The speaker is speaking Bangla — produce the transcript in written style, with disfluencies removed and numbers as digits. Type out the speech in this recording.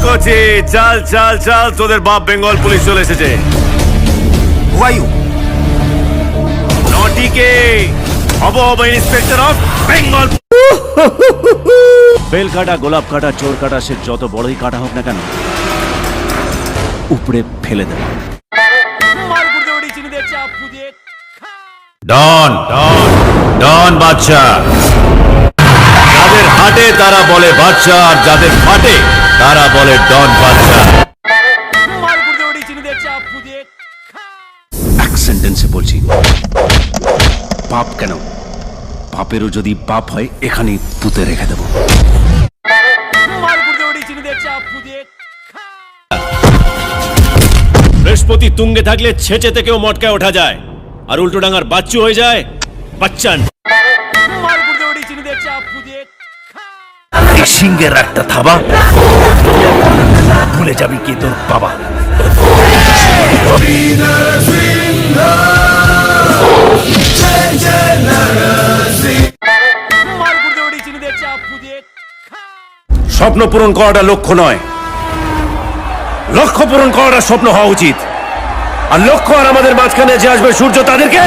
কচি চাল চাল চাল, তোদের বাপ বেঙ্গল পুলিশ চলে এসেছে। নটিকে অব ইন্সপেক্টর অফ বেঙ্গল। বেল কাটা, গোলাপ কাটা, চোর কাটা, সে যত বড়ই কাটা হোক না কেন উপরে ফেলে দেবে। ডন ডন ডন বাদশা। যাদের হাটে তারা বলে বাদশা, আর যাদের ফাটে তারা বলে ডন বাদশা। এক সেন্টেন্সে বলছি, পাপ কেন, পাপেরও যদি পাপ হয় এখানেই পুঁতে রেখে দেবো। বৃহস্পতি তুঙ্গে থাকলে ছেঁচে থেকেও মটকায় ওঠা যায়, আর উল্টো ডাঙার বাচ্চু হয়ে যায় বাচ্চান। সিংহের একটা থাবা, ভুলে যাবি কি তোর বাবা। স্বপ্ন পূরণ করাটা লক্ষ্য নয়, লক্ষ্য পূরণ করাটা স্বপ্ন হওয়া উচিত। আর লক্ষ্য আর আমাদের মাঝখানে যে আসবে সূর্য, তাদেরকে